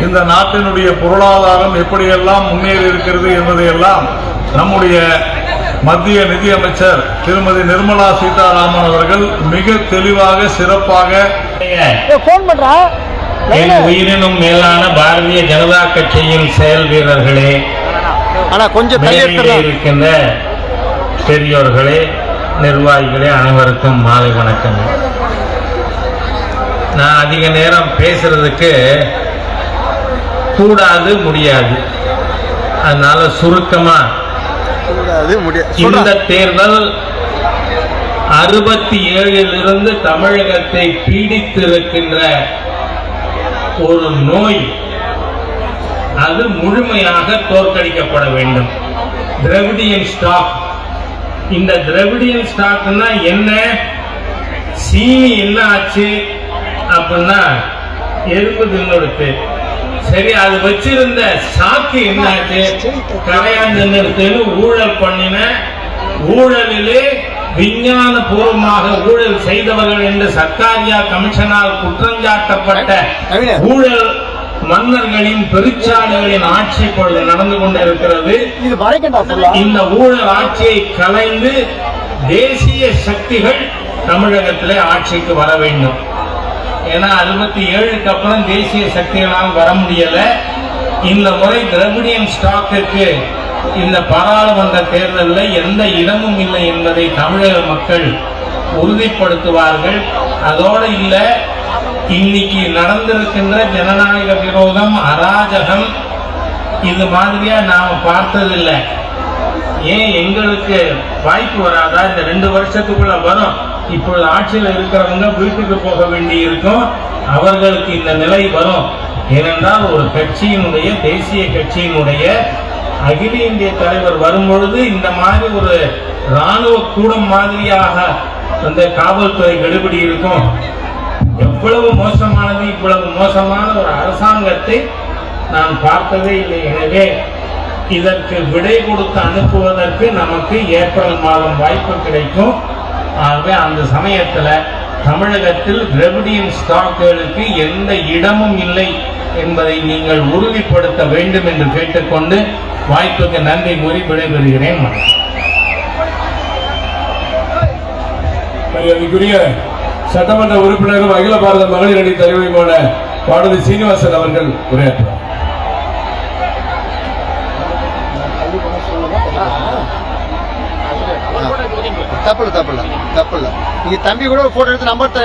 இந்த நாட்டினுடைய பொருளாதாரம் எப்படியெல்லாம் முன்னேறி இருக்கிறது என்பதையெல்லாம் நம்முடைய மத்திய நிதியமைச்சர் திருமதி நிர்மலா சீதாராமன் அவர்கள் மிக தெளிவாக சிறப்பாக உயிரினும் மேலான பாரதிய ஜனதா கட்சியின் செயல் வீரர்களே, இருக்கின்ற பெரியோர்களே, நிர்வாகிகளே, அனைவருக்கும் மாலை வணக்கம். நான் அதிக நேரம் பேசுறதுக்கு கூடாது, முடியாது. அதனால சுருக்கமா, இந்த தேர்தல் 67 தமிழகத்தை பீடித்திருக்கின்ற ஒரு நோய், அது முழுமையாக தோற்கடிக்கப்பட வேண்டும். Dravidian stock. இந்த திராவிடியன் ஸ்டாக்னா என்ன? சீனி என்ன ஆச்சு அப்படின்னா எறும்பு தின்னுடுத்து. சரி, அது வச்சிருந்த சாக்கு என்னாச்சு? கரையாண்டு நிறுத்துன்னு ஊழல் பண்ணின, ஊழலிலே விஞ்ஞான பூர்வமாக ஊழல் செய்தவர்கள் என்று சர்க்காரியா கமிஷனால் குற்றஞ்சாட்டப்பட்ட ஊழல் மன்னர்களின் பெருச்சாலைகளின் ஆட்சி பொழுது நடந்து கொண்டிருக்கிறது. இந்த ஊழல் ஆட்சியை கலைந்து தேசிய சக்திகள் தமிழகத்திலே ஆட்சிக்கு வர வேண்டும். ஏன்னா 67க்கு அப்புறம் தேசிய சக்திகளால் வர முடியல. இந்த முறை திராவிடியன் ஸ்டாக்கு இந்த பாராளுமன்ற தேர்தலில் எந்த இடமும் இல்லை என்பதை தமிழக மக்கள் உறுதிப்படுத்துவார்கள். அதோடு இல்ல, இன்னைக்கு நடந்திருக்கின்ற ஜனநாயக விரோதம், அராஜகம் இது மாதிரியா நாம பார்த்ததில்லை. ஏன் எங்களுக்கு வாய்ப்பு வராதா? இந்த 2 வருஷத்துக்குள்ள வரும். இப்பொழுது ஆட்சியில் இருக்கிறவங்க வீட்டுக்கு போக வேண்டி இருக்கும். அவர்களுக்கு இந்த நிலை வரும். ஏனென்றால் ஒரு கட்சியினுடைய, தேசிய கட்சியினுடைய அகில இந்திய தலைவர் வரும்பொழுது இந்த மாதிரி ஒரு ராணுவ கூடம் மாதிரியாக அந்த காவல்துறை கெடுபிடி இருக்கும். எவ்வளவு மோசமானது! இவ்வளவு மோசமான ஒரு அரசாங்கத்தை நான் பார்த்ததே இல்லை. எனவே இதற்கு விடை கொடுத்து அனுப்புவதற்கு நமக்கு ஏப்ரல் மாதம் வாய்ப்பு கிடைக்கும். ஆகவே அந்த சமயத்தில் தமிழகத்தில் திராவிடியன் ஸ்டாக்குகளுக்கு எந்த இடமும் இல்லை என்பதை நீங்கள் உறுதிப்படுத்த வேண்டும் என்று கேட்டுக்கொண்டு வாய்ப்புக்கு நன்றி கூறி விடைபெறுகிறேன். மரியாதைக்குரிய சட்டமன்ற உறுப்பினரும் அகில பாரத மகளிர் அணி தலைவருமான பாரதி சீனிவாசன் அவர்கள் உரையாற்றுவார். தப்பு நீங்க தம்பி கூட போட்டோ எடுத்து நம்பர்